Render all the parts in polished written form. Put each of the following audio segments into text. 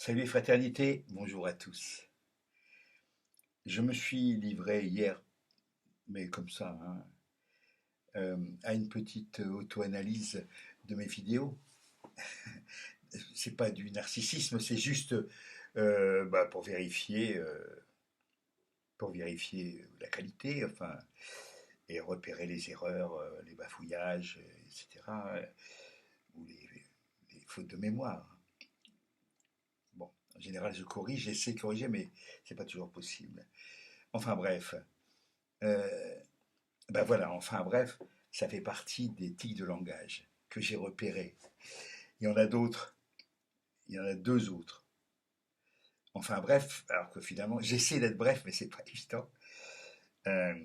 Salut fraternité, bonjour à tous. Je me suis livré hier, mais comme ça, hein, à une petite auto-analyse de mes vidéos. C'est pas du narcissisme, c'est juste pour vérifier la qualité, enfin, et repérer les erreurs, les bafouillages, etc., ou les fautes de mémoire. Bon, en général, je corrige, j'essaie de corriger, mais c'est pas toujours possible. Enfin bref, euh, ben voilà, enfin bref, ça fait partie des tics de langage que j'ai repérés. Il y en a d'autres, il y en a deux autres. Enfin bref, alors que finalement, j'essaie d'être bref, mais c'est pas évident. Euh,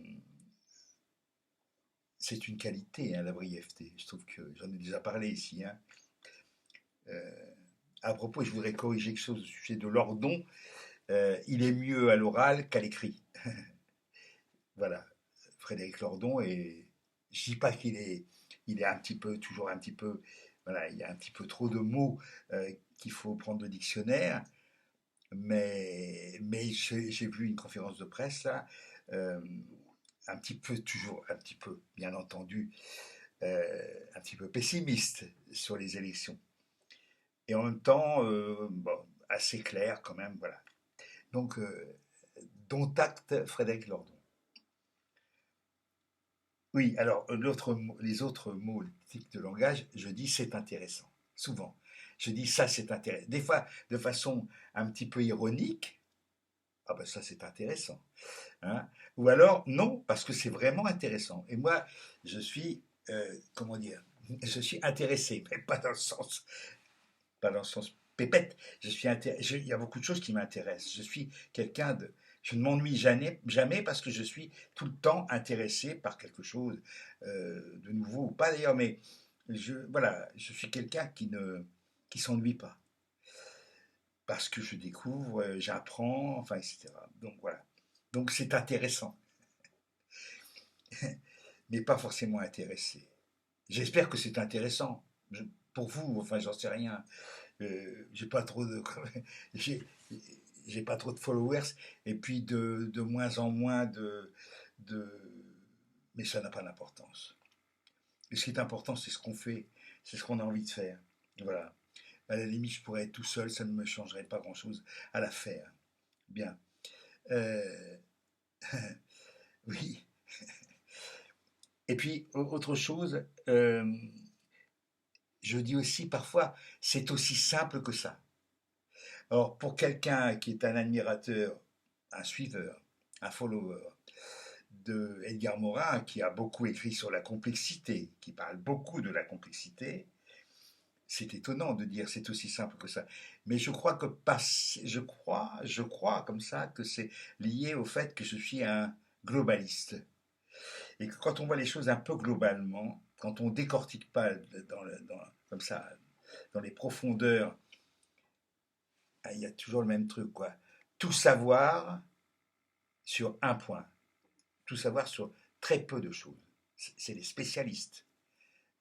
c'est une qualité, hein, la brièveté. Je trouve que j'en ai déjà parlé ici. Hein. Euh, à propos, je voudrais corriger quelque chose au sujet de Lordon. Il est mieux à l'oral qu'à l'écrit. Voilà, Frédéric Lordon, et je dis pas il est un petit peu, toujours un petit peu, voilà, il y a un petit peu trop de mots qu'il faut prendre de dictionnaire, mais j'ai vu une conférence de presse là, euh, un petit peu, toujours un petit peu, bien entendu, un petit peu pessimiste sur les élections. Et en même temps, bon, assez clair quand même, voilà. Donc, dont acte Frédéric Lordon. Oui, alors les autres mots types de langage, je dis c'est intéressant, souvent. Je dis ça c'est intéressant. Des fois, de façon un petit peu ironique, ah ben ça c'est intéressant. Hein. Ou alors non, parce que c'est vraiment intéressant. Et moi, je suis, comment dire, je suis intéressé, mais pas dans le sens pépette. Il y a beaucoup de choses qui m'intéressent. Je suis quelqu'un de, je ne m'ennuie jamais, jamais parce que je suis tout le temps intéressé par quelque chose de nouveau ou pas d'ailleurs, mais voilà, je suis quelqu'un qui s'ennuie pas parce que je découvre, j'apprends, enfin, etc. Donc voilà. Donc c'est intéressant, mais pas forcément intéressé. J'espère que c'est intéressant. Pour vous, enfin, j'en sais rien. J'ai pas trop de j'ai j'ai pas trop de followers et puis de moins en moins de mais ça n'a pas d'importance. Et ce qui est important, c'est ce qu'on fait, c'est ce qu'on a envie de faire. Voilà. À la limite, je pourrais être tout seul, ça ne me changerait pas grand-chose à la faire. Bien. Euh, oui. Et puis, autre chose, je dis aussi parfois, c'est aussi simple que ça. Or, pour quelqu'un qui est un admirateur, un suiveur, un follower de Edgar Morin, qui a beaucoup écrit sur la complexité, qui parle beaucoup de la complexité, c'est étonnant de dire c'est aussi simple que ça. Mais je crois que je crois comme ça que c'est lié au fait que je suis un globaliste. Et que quand on voit les choses un peu globalement, quand on décortique pas comme ça, dans les profondeurs, ah, il y a toujours le même truc, quoi. Tout savoir sur un point, tout savoir sur très peu de choses. C'est les spécialistes.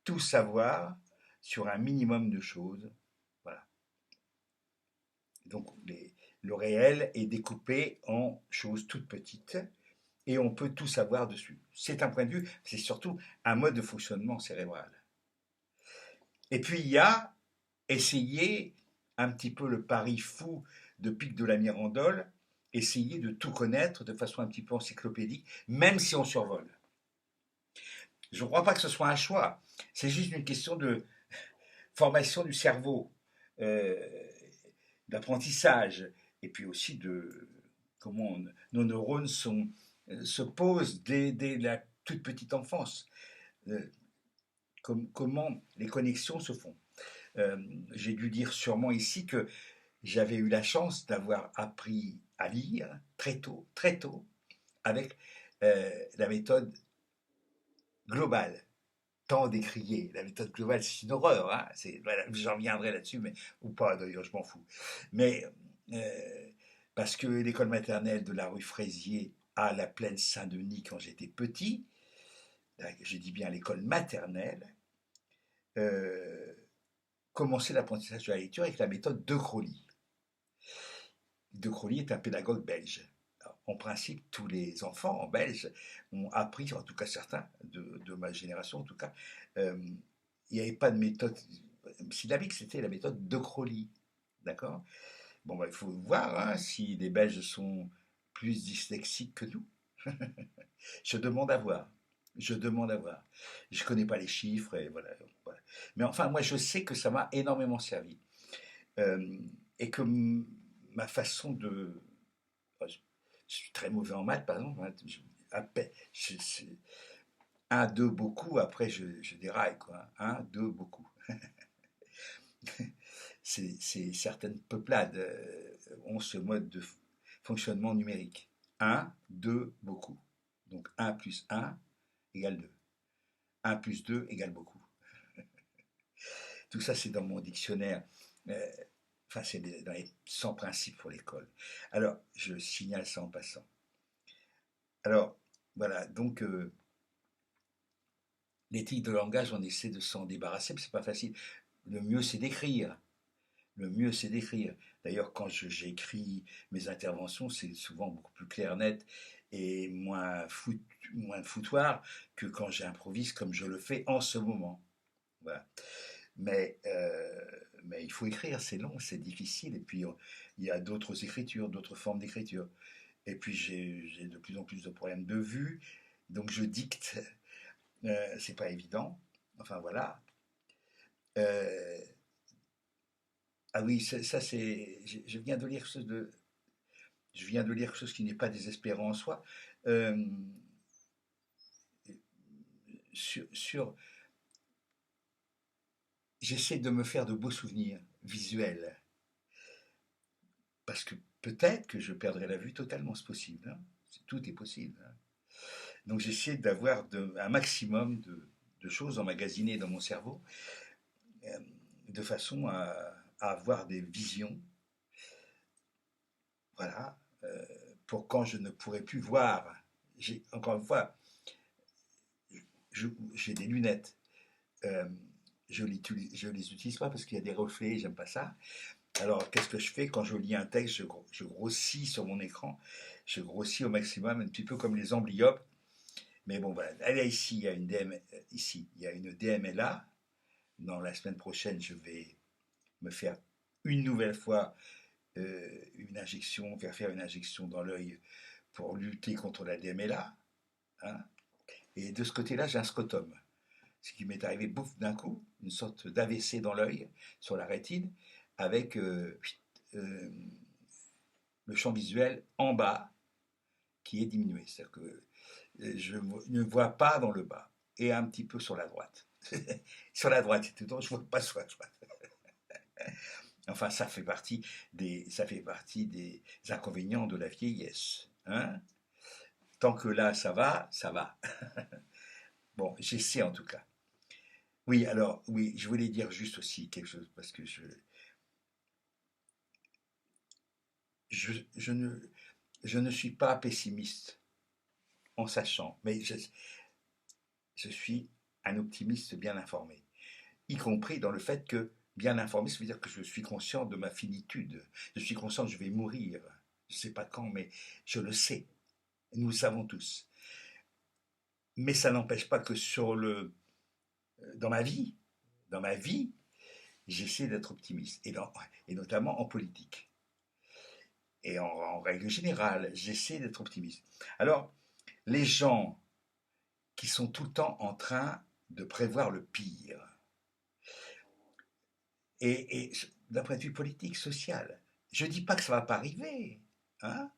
Tout savoir sur un minimum de choses. Voilà. Donc le réel est découpé en choses toutes petites et on peut tout savoir dessus. C'est un point de vue, c'est surtout un mode de fonctionnement cérébral. Et puis il y a essayer un petit peu le pari fou de Pic de la Mirandole, essayer de tout connaître de façon un petit peu encyclopédique, même si on survole. Je ne crois pas que ce soit un choix. C'est juste une question de formation du cerveau, euh, d'apprentissage, et puis aussi de comment nos neurones se posent dès la toute petite enfance. Euh, comment les connexions se font. Euh, J'ai dû dire sûrement ici que j'avais eu la chance d'avoir appris à lire très tôt, avec la méthode globale, tant décriée. La méthode globale, c'est une horreur, hein, voilà, j'en reviendrai là-dessus, mais, ou pas d'ailleurs, je m'en fous. Mais parce que l'école maternelle de la rue Fraisier à la plaine Saint-Denis, quand j'étais petit, je dis bien l'école maternelle, euh, commençait l'apprentissage de la lecture avec la méthode de Crowley. De Crolly est un pédagogue belge. Alors, en principe, tous les enfants en belge ont appris, en tout cas certains, de ma génération en tout cas, euh, il n'y avait pas de méthode syllabique, c'était la méthode de Crolly. D'accord. Bon, bah, il faut voir hein, si les Belges sont plus dyslexiques que nous. Je demande à voir. Je demande à voir. Je connais pas les chiffres et voilà, voilà. Mais enfin, moi, je sais que ça m'a énormément servi. Euh, et que ma façon de... Je suis très mauvais en maths, par exemple. Hein, un, deux, beaucoup, après je déraille, quoi. Un, deux, beaucoup. C'est certaines peuplades ont ce mode de fonctionnement numérique. Un, 2, beaucoup. Donc un plus un égale 2. Un plus 2 égale beaucoup. Tout ça, c'est dans mon dictionnaire. Euh, Enfin, c'est dans les 100 principes pour l'école. Alors, je signale ça en passant. Alors, voilà, donc l'éthique de langage, on essaie de s'en débarrasser, mais c'est pas facile. Le mieux, c'est d'écrire. Le mieux, c'est d'écrire. D'ailleurs, quand j'écris mes interventions, c'est souvent beaucoup plus clair, net et moins foutoir que quand j'improvise comme je le fais en ce moment. Voilà. Mais, euh, mais il faut écrire, c'est long, c'est difficile. Et puis, il y a d'autres écritures, d'autres formes d'écriture. Et puis, j'ai de plus en plus de problèmes de vue. Donc, je dicte. C'est pas évident. Enfin, voilà. Euh, ah oui, ça c'est. Je viens de lire quelque chose de. Je viens de lire quelque chose qui n'est pas désespérant en soi. Euh, sur j'essaie de me faire de beaux souvenirs visuels. Parce que peut-être que je perdrai la vue totalement, c'est possible. Hein. Tout est possible. Hein. Donc j'essaie d'avoir un maximum de choses emmagasinées dans mon cerveau, euh, de façon à avoir des visions, voilà, pour quand je ne pourrai plus voir. Encore une fois, j'ai des lunettes. Euh, je les utilise pas parce qu'il y a des reflets, j'aime pas ça. Alors, qu'est-ce que je fais quand je lis un texte? Je grossis sur mon écran, je grossis au maximum, un petit peu comme les amblyopes. Mais bon, voilà. Allez, ici, il y a une ici, il y a une DMLA. Dans la semaine prochaine, je vais me faire une nouvelle fois une injection, faire une injection dans l'œil pour lutter contre la DMLA. Hein. Et de ce côté-là, j'ai un scrotum. Ce qui m'est arrivé, bouffe, d'un coup, une sorte d'AVC dans l'œil, sur la rétine, avec euh, le champ visuel en bas qui est diminué. C'est-à-dire que je ne vois pas dans le bas et un petit peu sur la droite. Sur la droite, c'est tout, je ne vois pas sur la droite. Enfin, ça fait partie des inconvénients de la vieillesse. Hein. Tant que là, ça va, ça va. Bon, j'essaie en tout cas. Oui, alors, oui, je voulais dire juste aussi quelque chose, parce que je ne, je ne suis pas pessimiste en sachant, mais je suis un optimiste bien informé, y compris dans le fait que bien informé, ça veut dire que je suis conscient de ma finitude, je suis conscient que je vais mourir, je ne sais pas quand, mais je le sais, nous le savons tous. Mais ça n'empêche pas que dans dans ma vie, j'essaie d'être optimiste, et notamment en politique. Et en règle générale, j'essaie d'être optimiste. Alors, les gens qui sont tout le temps en train de prévoir le pire, et d'un point de vue politique, social, je ne dis pas que ça ne va pas arriver. Hein.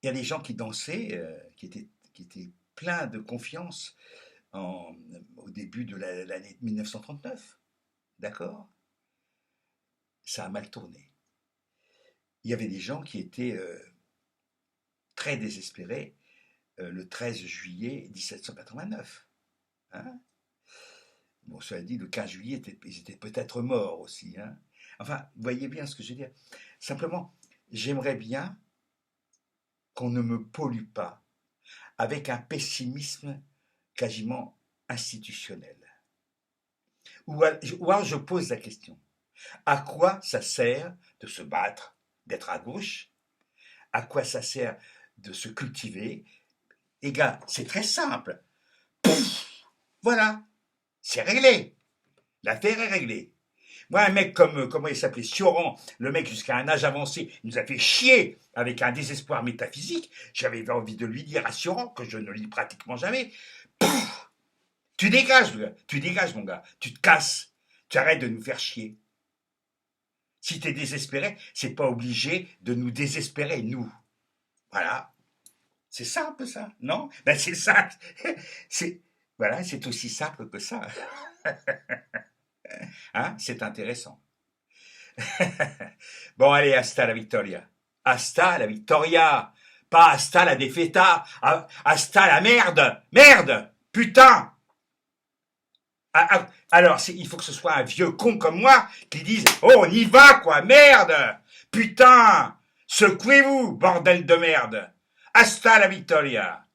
Il y a des gens qui dansaient, qui étaient pleins de confiance au début de l'année 1939. D'accord. Ça a mal tourné. Il y avait des gens qui étaient très désespérés le 13 juillet 1789. Hein. Bon, cela dit, le 15 juillet, ils étaient peut-être morts aussi. Hein. Enfin, vous voyez bien ce que je veux dire. Simplement, j'aimerais bien qu'on ne me pollue pas avec un pessimisme quasiment institutionnel. Ou alors je pose la question. À quoi ça sert de se battre, d'être à gauche? À quoi ça sert de se cultiver? Les gars, c'est très simple. Pouf, voilà, c'est réglé. L'affaire est réglée. Moi, un mec comme, comment il s'appelait, Sioran, le mec jusqu'à un âge avancé, il nous a fait chier avec un désespoir métaphysique. J'avais envie de lui dire à Sioran, que je ne lis pratiquement jamais, tu dégages, mon gars, tu te casses, tu arrêtes de nous faire chier. Si t'es désespéré, c'est pas obligé de nous désespérer, nous. Voilà. C'est simple, ça, non? Ben, c'est ça. C'est, voilà, c'est aussi simple que ça. Hein? C'est intéressant. Bon, allez, hasta la victoria. Hasta la victoria. Pas hasta la defeta. Hasta la merde. Merde. Putain. Alors, il faut que ce soit un vieux con comme moi qui dise oh, on y va, quoi. Merde. Putain. Secouez-vous, bordel de merde. Hasta la victoria.